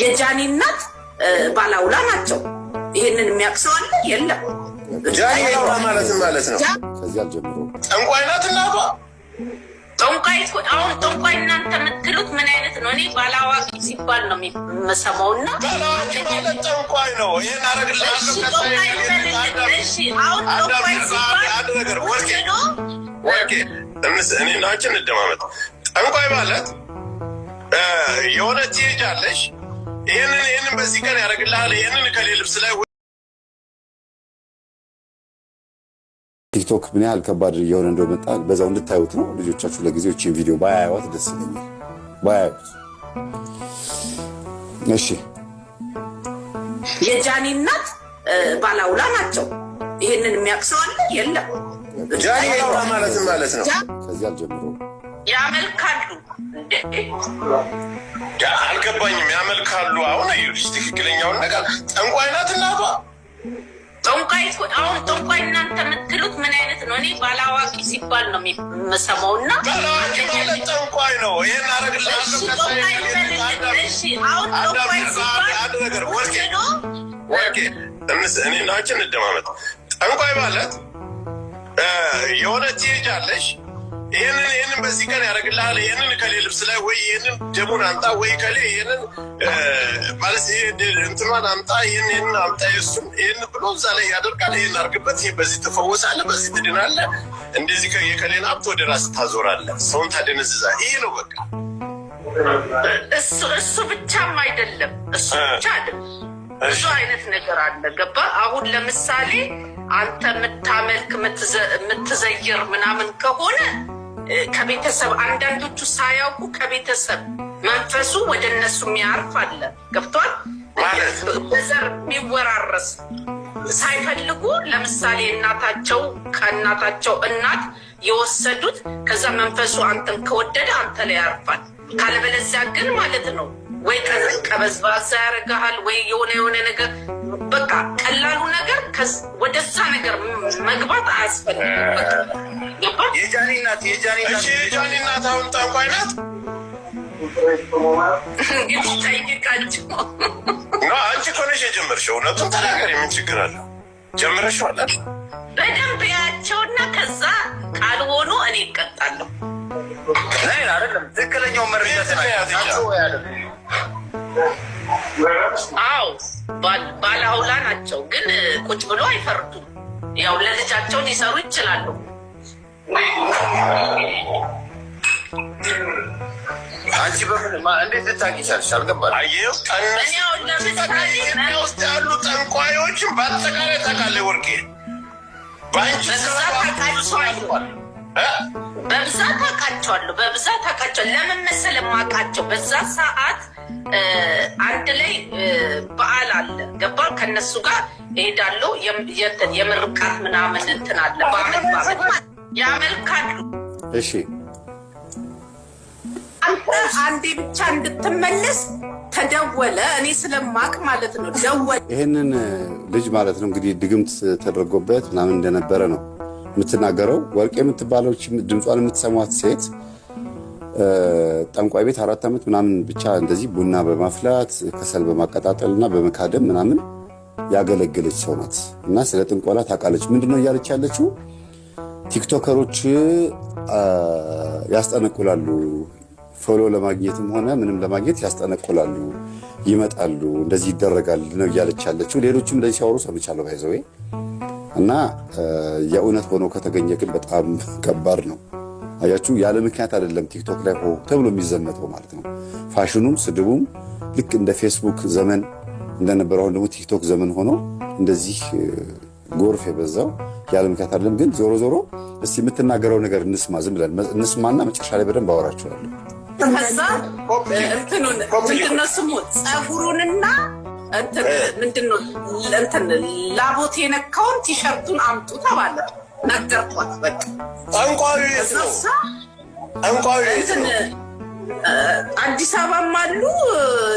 የጃኒ እናት ባላውላ ናቸው። ይሄንን የሚያክሰው አለ የለም? ጃኒ ማለት ነው። ከዚህ አልጀምሮ ጠንቋይ ናት እናቷ። ጠንቋይ አሁን ጠንቋይ እናንተ የምትሉት ምን አይነት ነው? እኔ ባላዋቂ ሲባል ነው የምሰማውና ባላዋቂ ማለት ጠንቋይ ነው። ይሄን አረግልኝ። እሺ አሁን ጠንቋይ ሲባል አንድ ነገር ወርቄ እኔ ናችን እንደማመጥ ጠንቋይ ማለት የሆነ ትሄጃለሽ፣ ይሄንን በዚህ ቀን ያደርግልሃል፣ ይሄንን ከሌ ልብስ ላይ ቲክቶክ ምን ያህል ከባድ እየሆነ እንደመጣ በዛው እንድታዩት ነው። ልጆቻችሁ ለጊዜው እቺን ቪዲዮ ባያዩት ደስ ይለኛል። ባያዩት እሺ። የጃኒ እናት ባላውላ ናቸው። ይሄንን የሚያክሰው አለ የለም? ጃኒ ማለት ነው። ከዚህ አልጀምሮ ያመልካሉ። አልገባኝም። ያመልካሉ። አሁን እዩልሽ ትክክለኛውን ነገር። ጠንቋይ ናት እናቷ። ጠንቋይ አሁን ጠንቋይ እናንተ የምትሉት ምን አይነት ነው? እኔ ባላዋቂ ሲባል ነው የምሰማውና ባላዋቂ ማለት ጠንቋይ ነው። ይሄን አረግልኝ። አሁን ጠንቋይ ሲባል አንድ ነገር ወርቄ እኔ ናችን እንደማመጥ ጠንቋይ ማለት የሆነ ትሄጃለሽ፣ ይሄንን በዚህ ቀን ያደርግልሃል፣ ይሄንን ከሌ ልብስ ላይ ወይ ይሄንን ደሙን አምጣ ወይ ከሌ ይሄንን ማለት እንትኗን አምጣ ይሄንን አምጣ የሱን ይሄን ብሎ እዛ ላይ ያደርጋል። ይሄን አርግበት፣ ይሄ በዚህ ትፈወሳለህ፣ በዚህ ትድናለህ፣ እንደዚህ የከሌን ሀብት ወደ ራስ ታዞራለህ፣ ሰውን ታደነዝዛለህ። ይሄ ነው በቃ። እሱ ብቻም አይደለም፣ እሱ ብቻ አይደለም፣ ብዙ አይነት ነገር አለ። ገባ? አሁን ለምሳሌ አንተ የምታመልክ የምትዘይር ምናምን ከሆነ ከቤተሰብ አንዳንዶቹ ሳያውቁ ከቤተሰብ መንፈሱ ወደ እነሱ የሚያርፍ አለ። ገብቷል? በዘር የሚወራረስ ሳይፈልጉ ለምሳሌ እናታቸው ከእናታቸው እናት የወሰዱት ከዛ መንፈሱ አንተን ከወደደ አንተ ላይ ያርፋል። ካለበለዚያ ግን ማለት ነው ወይ ቀበዝባዛ ያደርግሃል ወይ የሆነ ነገር በቃ ቀላሉ ነገር ወደዛ ነገር መግባት አያስፈልግም። የጃኒ እናት አሁን ጠንቋይ ናት። እንግዲህ ጠይቃቸው። አንቺ እኮ ነሽ የጀመርሽው። እውነቱን ተናገሪ። ምን ችግር አለው? ጀምረሽዋል። በደንብ ያቸውና ከዛ ካልሆኑ እኔ እቀጣለሁ። አይደለም ትክክለኛው መረጃ አዎ ባላውላ ናቸው፣ ግን ቁጭ ብሎ አይፈርዱም። ያው ለልጃቸው ሊሰሩ ይችላሉ። አንቺ እንዴት ልታውቂ ቻልሽ? አልገባኝም። አየሁ ውስጥ ያሉ ጠንቋዮችን በአጠቃላይ ታውቃለህ ወርቄ። በብዛት አውቃቸዋለሁ። ለምን መሰለህ የማውቃቸው? በዛ ሰዓት አንድ ላይ በዓል አለ። ገባ? ከነሱ ጋር እሄዳለሁ። የምርቃት ምናምን እንትን አለ። በዓመት ያመልካሉ። እሺ አንተ አንዴ ብቻ እንድትመለስ ተደወለ። እኔ ስለማቅ ማለት ነው ደወለ። ይሄንን ልጅ ማለት ነው እንግዲህ ድግምት ተደርጎበት ምናምን እንደነበረ ነው የምትናገረው። ወርቅ የምትባለው ድምጿን የምትሰሟት ሴት ጠንቋይ ቤት 4 ዓመት ምናምን ብቻ እንደዚህ ቡና በማፍላት ከሰል በማቀጣጠል እና በመካደም ምናምን ያገለገለች ሰው ናት። እና ስለ ጥንቆላ ታውቃለች። ምንድነው እያለች ያለችው? ቲክቶከሮች ያስጠነቁላሉ፣ ፎሎ ለማግኘትም ሆነ ምንም ለማግኘት ያስጠነቁላሉ፣ ይመጣሉ፣ እንደዚህ ይደረጋል ነው እያለች ያለችው። ሌሎችም እንደዚህ ሲያወሩ ሰምቻለሁ ባይዘዌ። እና የእውነት ሆኖ ከተገኘ ግን በጣም ከባድ ነው። አያችሁ፣ ያለ ምክንያት አይደለም ቲክቶክ ላይ ሆ ተብሎ የሚዘመተው ማለት ነው። ፋሽኑም ስድቡም ልክ እንደ ፌስቡክ ዘመን እንደነበረ አሁን ደግሞ ቲክቶክ ዘመን ሆኖ እንደዚህ ጎርፍ የበዛው ያለ ምክንያት አይደለም። ግን ዞሮ ዞሮ እስቲ የምትናገረው ነገር እንስማ፣ ዝም ብለን እንስማና መጨረሻ ላይ በደንብ አወራችኋለሁ። ከዛ ምንድነው ስሙ ጸጉሩንና ምንድነው ላቦት የነካውን ቲሸርቱን አምጡ ተባለ። ነገርኳት። በቃ ጠንቋዩ አዲስ አበባም አሉ፣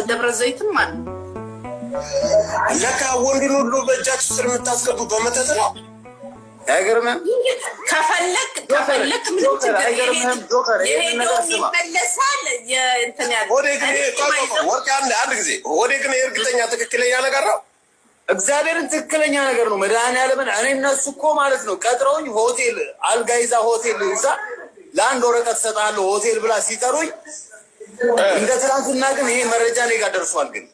ደብረ ዘይትም አሉ። ለካ ወንዱን ሁሉ በእጃችሁ ስር የምታስገቡ በመተት ነው። አይገርምም? ከፈለክ ምን ችግር ይመለሳል። የእንትን ያለ ወርቅ አንድ ጊዜ ወደ ግን እርግጠኛ ትክክለኛ ነገር ነው። እግዚአብሔርን ትክክለኛ ነገር ነው። መድኃኒዓለምን እኔ እነሱ እኮ ማለት ነው ቀጥረውኝ ሆቴል አልጋ ይዛ ሆቴል ይዛ ለአንድ ወረቀት ሰጣለሁ ሆቴል ብላ ሲጠሩኝ እንደ ትናንትና ግን ይሄ መረጃ እኔ ጋር ደርሷል። ግን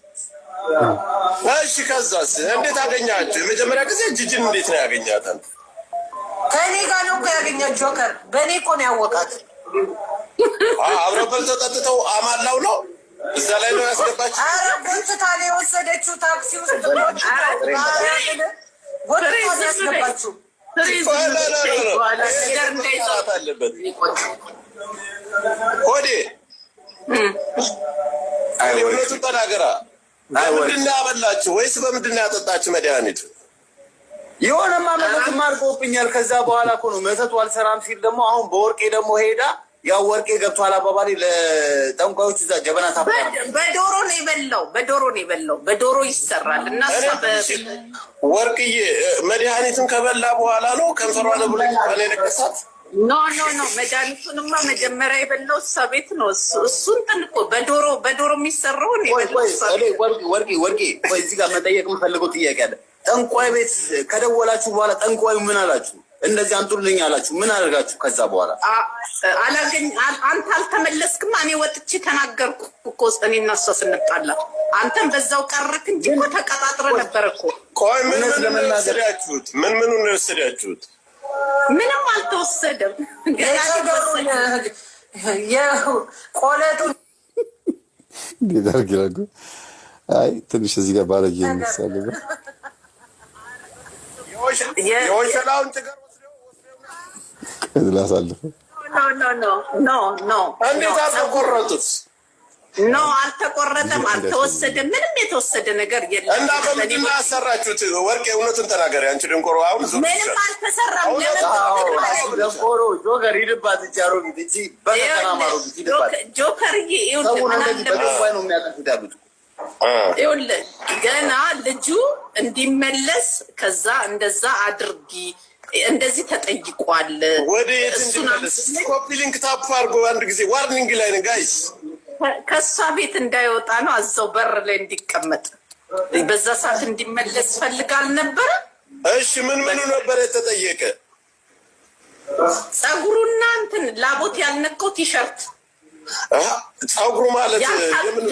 እሺ ከዛስ እንዴት አገኛችሁ? የመጀመሪያ ጊዜ ጂጂን እንዴት ነው ያገኛታል? ከእኔ ጋር ነው እኮ ያገኛት። ጆከር በእኔ እኮ ነው ያወቃት። አብረው በልተው ጠጥተው አማላው ነው እዛ ላይ ነው ያስገባችሁ? ኧረ ጎትታ ነው የወሰደችው ታክሲ ውስጥ ጎትታ ነው ያስገባችሁ። ሆዴ እውነቱን ተናገራ። በምንድን ነው ያበላችሁ ወይስ በምንድን ነው ያጠጣችሁ መድኃኒት? የሆነማ መተት አድርጎብኛል። ከዛ በኋላ እኮ ነው መተቱ አልሰራም ሲል ደግሞ አሁን በወርቄ ደግሞ ሄዳ ያው ወርቄ ገብቷል አባባሌ ለጠንቋዮች እዛ ጀበና ታፋ በዶሮ ነው የበላው። በዶሮ ይሰራል እና ወርቅዬ መድኃኒቱን ከበላ በኋላ ነው ከንፈሯ ነው ብሎ ነገሳት። ኖ መድኃኒቱንማ መጀመሪያ የበላው እሷ ቤት ነው። እሱ እንትን እኮ በዶሮ የሚሰራውን ወርቄ እዚህ ጋር መጠየቅ የምፈልገው ጥያቄ አለ። ጠንቋይ ቤት ከደወላችሁ በኋላ ጠንቋዩ ምን አላችሁ? እንደዚህ አንጡልኝ አላችሁ? ምን አደርጋችሁ? ከዛ በኋላ አንተ አልተመለስክማ። እኔ ወጥቼ ተናገርኩ እኮ እኔ እና እሷ ስንጣላ፣ አንተም በዛው ቀረክ እንጂ እኮ ተቀጣጥረ ነበር እኮ። ቆይ ምን ወሰዳችሁት? ምን ነው የወሰዳችሁት? ምንም አልተወሰደም። ቆለጡ ዲዳርግላጉ አይ ትንሽ እዚህ ጋር ባለጌ ይመስላል። የወንጀላውን ትገር ላሳልፈው ኖ እንዴት አልተቆረጡት? ኖ አልተቆረጠም፣ አልተወሰደም። ምንም የተወሰደ ነገር የለም። እና በምንድን ነው ያሰራችሁት? ወርቄ እውነቱን ተናገሪ አንቺ ድንቆሮ። አሁን ምንም አልተሰራም። ደንቆሮ ጆከር ሂድባት እንጂ አሮጊት እንጂ በተናማሩ ሂድባት ጆከርዬ ይኸውልህ ገና ልጁ እንዲመለስ ከዛ እንደዛ አድርጊ እንደዚህ ተጠይቋል። ወደ የት እንዲመለስ ኮፒ ሊንክ ታፕ አድርጎ አንድ ጊዜ ዋርኒንግ ላይ ነው ጋይስ። ከእሷ ቤት እንዳይወጣ ነው አዛው በር ላይ እንዲቀመጥ። በዛ ሰዓት እንዲመለስ ፈልጋል ነበረ። እሺ ምኑ ነበር የተጠየቀ? ጸጉሩና እንትን ላቦት ያልነካው ቲሸርት ጸጉሩ ማለት የምኑ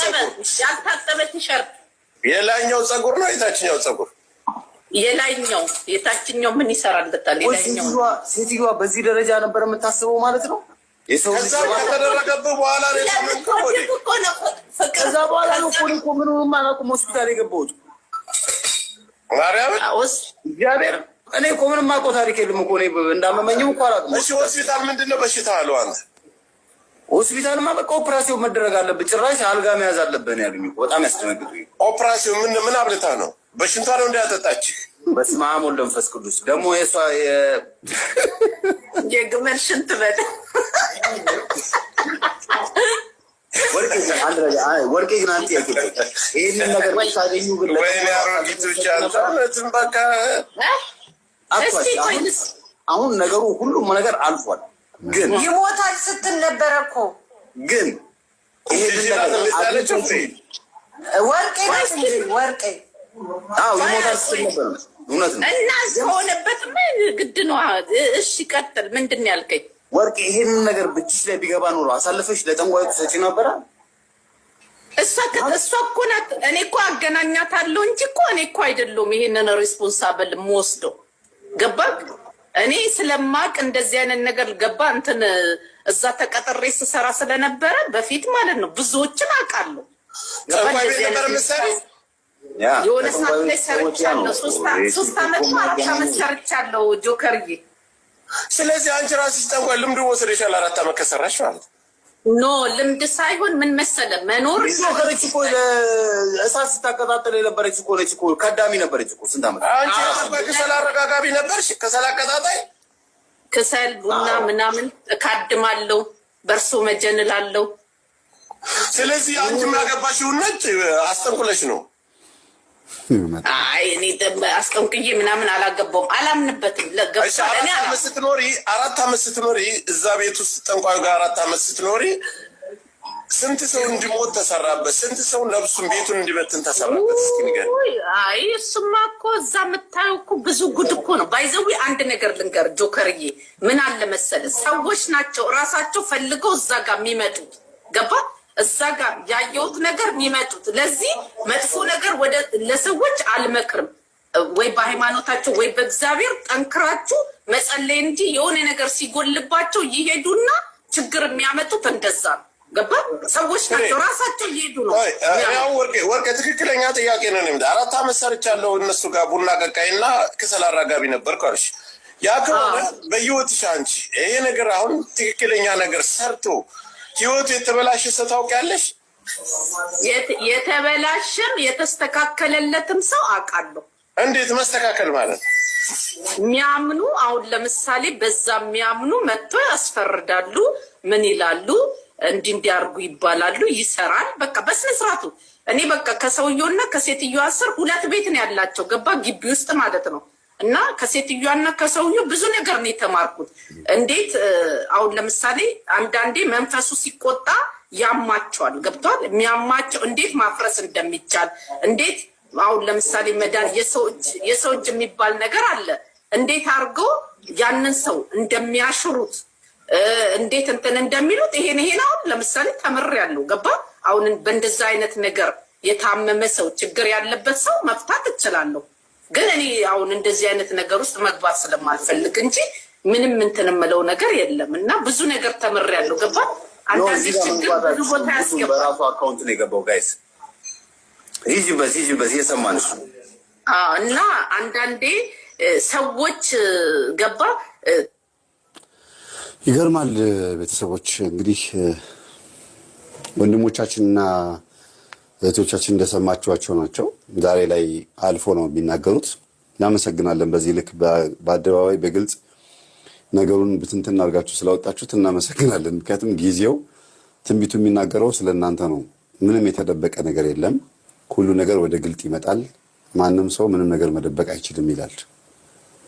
ጸጉር? ያልታጠበ ቲሸርት። የላይኛው ጸጉር ነው የታችኛው ጸጉር? የላይኛው። የታችኛው ምን ይሰራልታል? የላይኛው። ሴትዮዋ በዚህ ደረጃ ነበር የምታስበው ማለት ነው። የሰው ልጅ ከተደረገብህ በኋላ ነው ከዛ በኋላ ነው እኮ ምኑንም አላውቅም ሆስፒታል የገባሁት። ማርያምን እግዚአብሔር እኔ እኮ ምንም አውቀው ታሪክ የለም እኮ እኔ እንዳመመኝም እኮ አላውቅም። እሺ ሆስፒታል ምንድን ነው በሽታ አለው አንተ? ሆስፒታልማ በቃ ኦፕራሲዮን መደረግ አለብህ፣ ጭራሽ አልጋ መያዝ አለብን ያሉኝ እኮ በጣም ያስደነግጡኝ። ኦፕራሲዮን ምን አብልታ ነው? በሽንቷ ነው እንዳያጠጣች? በስመ አብ ወወልድ ወመንፈስ ቅዱስ። ደግሞ የእሷ የግመል ሽንት በል ወርቄ ግን አንተ ይህንን ነገር ሳገኙ ግን በቃ አሁን ነገሩ ሁሉም ነገር አልፏል። ግን ይሞታል ስትል ነበረ እኮ። ግን ወርቄ ይሞታል ስትል ነበር። እውነት ነው እና ከሆነበት ግድ ነው። እሺ ቀጥል። ምንድን ነው ያልከኝ? ወርቄ ይሄንን ነገር ብችሽ ላይ ቢገባ ኖሮ አሳልፈሽ ለጠንቋዩ ሰጪ ነበረ። እሷ እኮ ናት። እኔ እኮ አገናኛታለሁ እንጂ እኮ እኔ እኮ አይደለሁም ይሄንን ሪስፖንሳብል የምወስደው። ገባ? እኔ ስለማቅ እንደዚህ አይነት ነገር ገባ እንትን እዛ ተቀጥሬ ስሰራ ስለነበረ በፊት ማለት ነው ብዙዎችን አውቃለሁ። የሆነ ሰዓት ላይ ሰርቻለሁ። 3 ዓመት 4 ዓመት ሰርቻለሁ ጆከርዬ። ስለዚህ አንቺ ራስሽ ጠንቋይ ልምድ ወስደሻል 4 ዓመት ከሰራሽ ማለት ኖ ልምድ ሳይሆን ምን መሰለህ መኖር ጆከርች እኮ እሳት ስታቀጣጥል የነበረች እኮ ነች እኮ ከዳሚ ነበረች እኮ ስንት ዓመት አንቺ ከሰል አረጋጋቢ ነበርሽ። ከሰል አቀጣጣይ ከሰል ቡና ምናምን ካድማለሁ፣ በርሶ መጀንላለሁ። ስለዚህ አንቺ የሚያገባሽው ነጭ አስጠንቁለሽ ነው። አይ እኔ አስጠንቅዬ ምናምን አላገባውም፣ አላምንበትም። አራት ዓመት ስትኖሪ እዛ ቤት ውስጥ ጠንቋዩ ጋር 4 ዓመት ስትኖሪ ስንት ሰው እንዲሞት ተሰራበት? ስንት ሰው ነፍሱን ቤቱን እንዲበትን ተሰራበት? እስኪ ንገሪኝ። አይ እሱማ እኮ እዛ የምታየው እኮ ብዙ ጉድ እኮ ነው። ባይዘዊ አንድ ነገር ልንገር ጆከርዬ፣ ምን አለ መሰለህ፣ ሰዎች ናቸው እራሳቸው ፈልገው እዛ ጋር የሚመጡት። ገባ? እዛ ጋር ያየሁት ነገር የሚመጡት። ለዚህ መጥፎ ነገር ለሰዎች አልመክርም። ወይ በሃይማኖታቸው ወይ በእግዚአብሔር ጠንክራችሁ መጸለይ እንጂ የሆነ ነገር ሲጎልባቸው ይሄዱና ችግር የሚያመጡት እንደዛ ነው። ገባ? ሰዎች ናቸው ራሳቸው እየሄዱ ነው። ወርቄ ትክክለኛ ጥያቄ ነው። 4 ዓመት ሰርቻለሁ እነሱ ጋር ቡና ቀቃይና ክሰል አራጋቢ ነበርኩ አልሽ። ያ ከሆነ በህይወትሽ አንቺ ይሄ ነገር አሁን ትክክለኛ ነገር ሰርቶ ህይወቱ የተበላሸ ሰው ታውቂያለሽ? የተበላሸም የተስተካከለለትም ሰው አውቃለሁ። እንዴት መስተካከል ማለት? የሚያምኑ አሁን ለምሳሌ በዛ የሚያምኑ መጥቶ ያስፈርዳሉ። ምን ይላሉ? እንዲያርጉ ይባላሉ። ይሰራል። በቃ በስነ ስርዓቱ። እኔ በቃ ከሰውየውና ከሴትዮዋ ስር 2 ቤት ነው ያላቸው። ገባ? ግቢ ውስጥ ማለት ነው። እና ከሴትዮዋና ከሰውየው ብዙ ነገር ነው የተማርኩት። እንዴት አሁን ለምሳሌ አንዳንዴ መንፈሱ ሲቆጣ ያማቸዋል። ገብቷል? የሚያማቸው እንዴት ማፍረስ እንደሚቻል፣ እንዴት አሁን ለምሳሌ መዳን የሰው እጅ የሚባል ነገር አለ። እንዴት አድርገው ያንን ሰው እንደሚያሽሩት እንዴት እንትን እንደሚሉት ይሄን አሁን ለምሳሌ ተምሬያለሁ። ገባ? አሁን በእንደዛ አይነት ነገር የታመመ ሰው ችግር ያለበት ሰው መፍታት እችላለሁ። ግን እኔ አሁን እንደዚህ አይነት ነገር ውስጥ መግባት ስለማልፈልግ እንጂ ምንም እንትን የምለው ነገር የለም። እና ብዙ ነገር ተምሬያለሁ። ገባ? አንዳንድ ችግር ብዙ ቦታ ያስገባል። በራሱ አካውንት ነው የገባው። ጋይስ ይጅበት የሰማንሽ እና አንዳንዴ ሰዎች ገባ ይገርማል። ቤተሰቦች እንግዲህ ወንድሞቻችንና እህቶቻችን እንደሰማችኋቸው ናቸው። ዛሬ ላይ አልፎ ነው የሚናገሩት። እናመሰግናለን። በዚህ ልክ በአደባባይ በግልጽ ነገሩን ብትንትን አድርጋችሁ ስላወጣችሁት እናመሰግናለን። ምክንያቱም ጊዜው ትንቢቱ የሚናገረው ስለ እናንተ ነው። ምንም የተደበቀ ነገር የለም። ሁሉ ነገር ወደ ግልጥ ይመጣል። ማንም ሰው ምንም ነገር መደበቅ አይችልም ይላል።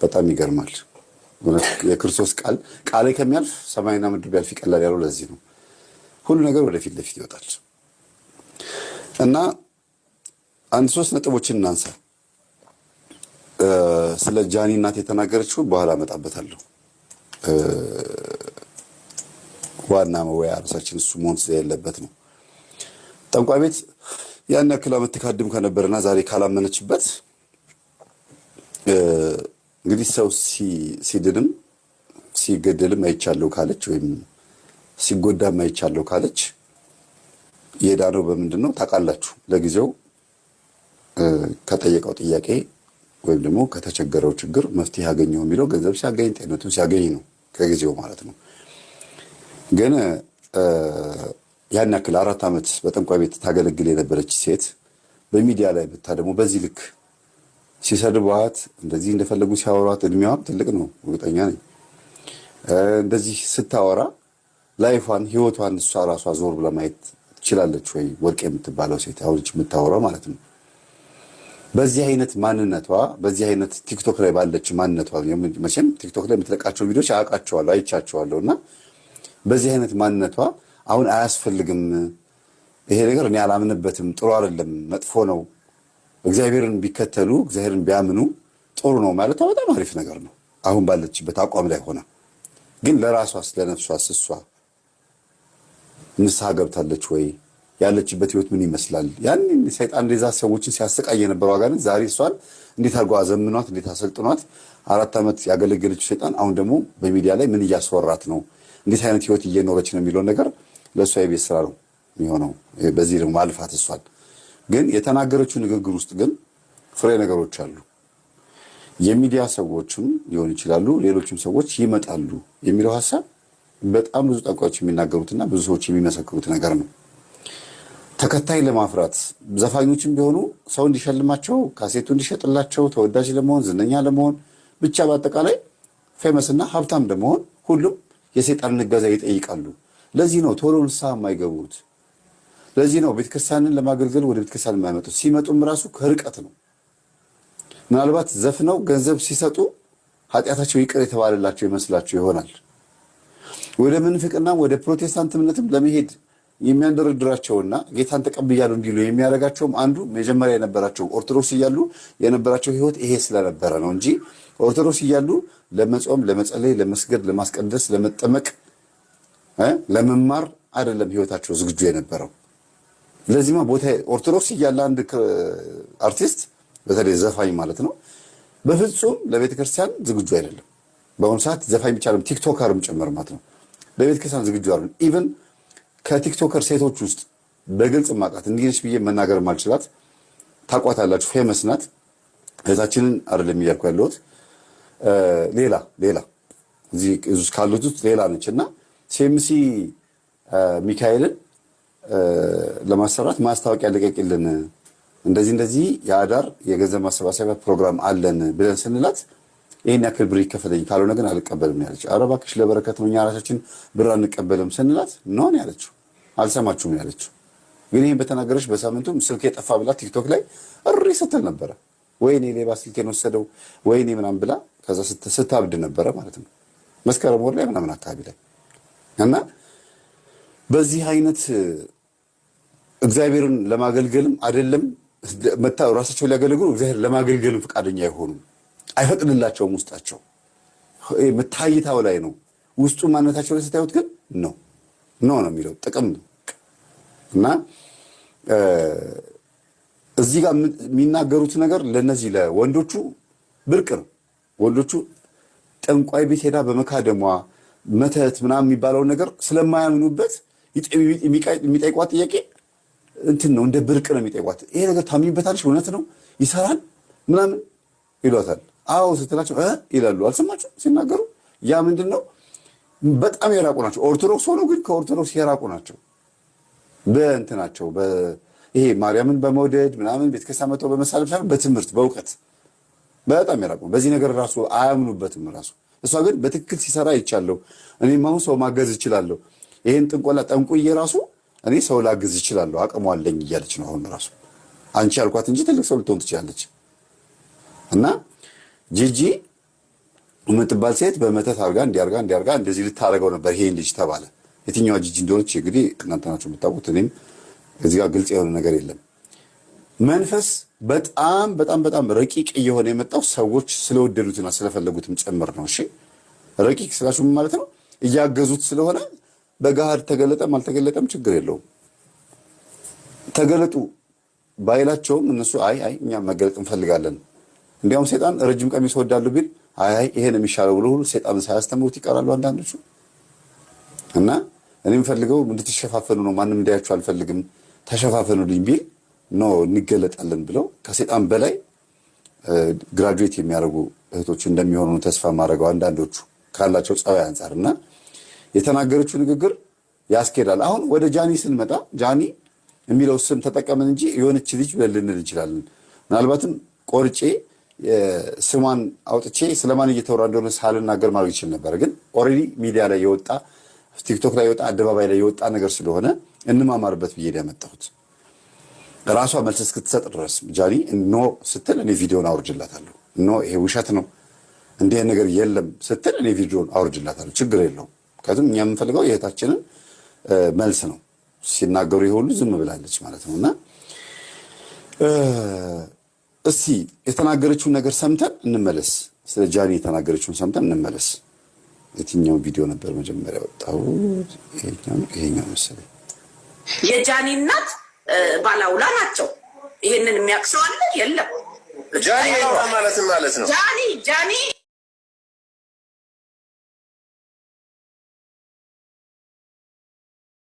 በጣም ይገርማል። የክርስቶስ ቃል ከሚያልፍ ሰማይና ምድር ቢያልፍ ይቀላል ያለው ለዚህ ነው። ሁሉ ነገር ወደፊት ለፊት ይወጣል። እና 3 ነጥቦችን እናንሳ። ስለ ጃኒ እናት የተናገረችው በኋላ እመጣበታለሁ። ዋና መወያ ራሳችን እሱ መሆን ስለሌለበት ነው። ጠንቋይ ቤት ያን ያክል የምትካድም ከነበረና ዛሬ ካላመነችበት እንግዲህ ሰው ሲድንም ሲገደልም አይቻለሁ ካለች ወይም ሲጎዳም አይቻለሁ ካለች የዳነው በምንድን ነው ታውቃላችሁ? ለጊዜው ከጠየቀው ጥያቄ ወይም ደግሞ ከተቸገረው ችግር መፍትሄ ያገኘው የሚለው ገንዘብ ሲያገኝ ጤንነቱን ሲያገኝ ነው፣ ከጊዜው ማለት ነው። ግን ያን ያክል 4 ዓመት በጠንቋይ ቤት ታገለግል የነበረች ሴት በሚዲያ ላይ ብታ ደግሞ በዚህ ልክ ሲሰድቧት እንደዚህ እንደፈለጉ ሲያወሯት፣ እድሜዋም ትልቅ ነው እርግጠኛ ነኝ። እንደዚህ ስታወራ ላይፏን ህይወቷን እሷ ራሷ ዞር ብላ ማየት ትችላለች ወይ? ወርቅ የምትባለው ሴት አሁን የምታወራው ማለት ነው። በዚህ አይነት ማንነቷ በዚህ አይነት ቲክቶክ ላይ ባለች ማንነቷ መቼም ቲክቶክ ላይ የምትለቃቸው ቪዲዮች አውቃቸዋለሁ አይቻቸዋለሁ። እና በዚህ አይነት ማንነቷ አሁን አያስፈልግም ይሄ ነገር እኔ አላምንበትም፣ ጥሩ አይደለም፣ መጥፎ ነው፣ እግዚአብሔርን ቢከተሉ እግዚአብሔርን ቢያምኑ ጥሩ ነው ማለቷ በጣም አሪፍ ነገር ነው። አሁን ባለችበት አቋም ላይ ሆና ግን ለራሷስ ለነፍሷስ እሷ ንስሐ ገብታለች ወይ? ያለችበት ህይወት ምን ይመስላል? ያን ሰይጣን እንደዛ ሰዎችን ሲያሰቃይ የነበረው አጋንንት ዛሬ እሷን እንዴት አድርጎ አዘምኗት እንዴት አሰልጥኗት 4 ዓመት ያገለገለችው ሰይጣን አሁን ደግሞ በሚዲያ ላይ ምን እያስወራት ነው? እንዴት አይነት ህይወት እየኖረች ነው የሚለውን ነገር ለእሷ የቤት ስራ ነው የሚሆነው። በዚህ ደግሞ ማልፋት እሷን ግን የተናገረችው ንግግር ውስጥ ግን ፍሬ ነገሮች አሉ። የሚዲያ ሰዎችም ሊሆን ይችላሉ፣ ሌሎችም ሰዎች ይመጣሉ የሚለው ሀሳብ በጣም ብዙ ጠንቋዮች የሚናገሩትና ብዙ ሰዎች የሚመሰክሩት ነገር ነው። ተከታይ ለማፍራት ዘፋኞችም ቢሆኑ ሰው እንዲሸልማቸው፣ ካሴቱ እንዲሸጥላቸው፣ ተወዳጅ ለመሆን፣ ዝነኛ ለመሆን፣ ብቻ በአጠቃላይ ፌመስና ሀብታም ለመሆን ሁሉም የሰይጣንን እገዛ ይጠይቃሉ። ለዚህ ነው ቶሎ ንስሐ የማይገቡት። ለዚህ ነው ቤተክርስቲያንን ለማገልገል ወደ ቤተክርስቲያን የማይመጡት። ሲመጡም ራሱ ከርቀት ነው። ምናልባት ዘፍነው ገንዘብ ሲሰጡ ኃጢአታቸው ይቅር የተባለላቸው ይመስላቸው ይሆናል። ወደ ምንፍቅና ወደ ፕሮቴስታንት እምነትም ለመሄድ የሚያንደረድራቸውና ጌታን ተቀብያለሁ እንዲሉ የሚያደርጋቸውም አንዱ መጀመሪያ የነበራቸው ኦርቶዶክስ እያሉ የነበራቸው ህይወት ይሄ ስለነበረ ነው እንጂ ኦርቶዶክስ እያሉ ለመጾም፣ ለመጸለይ፣ ለመስገድ፣ ለማስቀደስ፣ ለመጠመቅ፣ ለመማር አይደለም ህይወታቸው ዝግጁ የነበረው። ለዚህማ ቦታ ኦርቶዶክስ እያለ አንድ አርቲስት በተለይ ዘፋኝ ማለት ነው በፍጹም ለቤተክርስቲያን ዝግጁ አይደለም። በአሁኑ ሰዓት ዘፋኝ ብቻ አይደለም ቲክቶከርም ጭምር ማለት ነው ለቤተክርስቲያን ዝግጁ አይደለም። ኢቭን ከቲክቶከር ሴቶች ውስጥ በግልጽ ማቃት እንዲህ ነች ብዬ መናገር ማልችላት ታቋታላችሁ፣ ፌመስ ናት። እህታችንን አይደለም እያልኩ ያለሁት ሌላ እዚህ ካሉት ውስጥ ሌላ ነች እና ሲኤምሲ ሚካኤልን ለማሰራት ማስታወቂያ ልቀቂልን እንደዚህ የአዳር የገንዘብ ማሰባሰቢያ ፕሮግራም አለን ብለን ስንላት ይሄን ያክል ብር ይከፈለኝ ካልሆነ ግን አልቀበልም ያለች። ኧረ እባክሽ ለበረከት ነው እኛ ራሳችን ብር አንቀበልም ስንላት ነው ያለችው። አልሰማችሁም ያለችው። ግን ይሄን በተናገረች በሳምንቱ ስልኬ ጠፋ ብላ ቲክቶክ ላይ እሪ ስትል ነበረ። ወይኔ ሌባ ስልኬን ወሰደው ወይኔ ምናምን ብላ ከዛ ስታብድ ነበረ ማለት ነው። መስከረም ወር ላይ ምናምን አካባቢ ላይ እና በዚህ አይነት እግዚአብሔርን ለማገልገልም አይደለም መታው ራሳቸው ሊያገለግሉ እግዚአብሔር ለማገልገልም ፈቃደኛ አይሆኑም። አይፈቅድላቸውም። ውስጣቸው መታይታው ላይ ነው። ውስጡ ማንነታቸው ላይ ስታዩት ግን ነው የሚለው ጥቅም እና እዚህ ጋር የሚናገሩት ነገር ለነዚህ ለወንዶቹ ብርቅ ነው። ወንዶቹ ጠንቋይ ቤት ሄዳ በመካደሟ መተት ምናምን የሚባለውን ነገር ስለማያምኑበት የሚጠይቋት ጥያቄ እንትን ነው፣ እንደ ብርቅ ነው የሚጠይቋት። ይሄ ነገር ታምኝበታለሽ? እውነት ነው ይሰራል ምናምን ይሏታል። አዎ ስትላቸው ይላሉ። አልሰማችሁ ሲናገሩ? ያ ምንድን ነው? በጣም የራቁ ናቸው። ኦርቶዶክስ ሆነው ግን ከኦርቶዶክስ የራቁ ናቸው። በእንትናቸው ይሄ ማርያምን በመውደድ ምናምን ቤተክርስቲያን መጥተው በመሳለፍ ሳይሆን በትምህርት በእውቀት በጣም የራቁ። በዚህ ነገር ራሱ አያምኑበትም ራሱ። እሷ ግን በትክክል ሲሰራ ይቻለሁ፣ እኔም አሁን ሰው ማገዝ እችላለሁ፣ ይሄን ጥንቆላ ጠንቁዬ ራሱ እኔ ሰው ላግዝ እችላለሁ፣ አቅሙ አለኝ እያለች ነው አሁን ራሱ። አንቺ ያልኳት እንጂ ትልቅ ሰው ልትሆን ትችላለች። እና ጂጂ የምትባል ሴት በመተት አርጋ እንዲያርጋ እንደዚህ ልታረገው ነበር ይሄን ልጅ ተባለ። የትኛዋ ጂጂ እንደሆነች እንግዲህ እናንተ ናችሁ የምታውቁት። እኔም እዚህ ጋር ግልጽ የሆነ ነገር የለም። መንፈስ በጣም ረቂቅ እየሆነ የመጣው ሰዎች ስለወደዱትና ስለፈለጉትም ጭምር ነው። እሺ ረቂቅ ስላችሁ ማለት ነው እያገዙት ስለሆነ በጋሃድ ተገለጠም አልተገለጠም ችግር የለውም። ተገለጡ ባይላቸውም እነሱ አይ እኛ መገለጥ እንፈልጋለን፣ እንዲያውም ሰይጣን ረጅም ቀሚስ ወዳሉ ቢል አይ ይሄን የሚሻለው ብሎ ሁሉ ሰይጣን ሳያስተምሩት ይቀራሉ አንዳንዶቹ። እና እኔ የምፈልገው እንድትሸፋፈኑ ነው፣ ማንም እንዲያያችሁ አልፈልግም፣ ተሸፋፈኑልኝ ቢል ነው እንገለጣለን ብለው ከሰይጣን በላይ ግራጁዌት የሚያደርጉ እህቶች እንደሚሆኑ ተስፋ ማድረገው አንዳንዶቹ ካላቸው ጸባይ አንጻር። እና የተናገረችው ንግግር ያስኬዳል። አሁን ወደ ጃኒ ስንመጣ ጃኒ የሚለው ስም ተጠቀምን እንጂ የሆነች ልጅ ብለን ልንል እንችላለን። ምናልባትም ቆርጬ ስሟን አውጥቼ ስለማን እየተወራ እንደሆነ ሳልናገር ማድረግ ይችል ነበር። ግን ኦልሬዲ ሚዲያ ላይ የወጣ ቲክቶክ ላይ የወጣ አደባባይ ላይ የወጣ ነገር ስለሆነ እንማማርበት ብዬ ነው ያመጣሁት። ራሷ መልስ እስክትሰጥ ድረስ ጃኒ ኖ ስትል እኔ ቪዲዮን አውርጅላታለሁ። ኖ ይሄ ውሸት ነው እንዲህ ነገር የለም ስትል እኔ ቪዲዮን አውርጅላታለሁ። ችግር የለውም። ምክንያቱም እኛ የምንፈልገው የእህታችንን መልስ ነው። ሲናገሩ የሁሉ ዝም ብላለች ማለት ነው። እና እስቲ የተናገረችውን ነገር ሰምተን እንመለስ። ስለ ጃኒ የተናገረችውን ሰምተን እንመለስ። የትኛው ቪዲዮ ነበር መጀመሪያ ወጣው? ይሄኛው መሰለኝ። የጃኒ እናት ባላውላ ናቸው። ይሄንን የሚያውቅ ሰው አለ? የለም። ጃኒ ማለት ነው። ጃኒ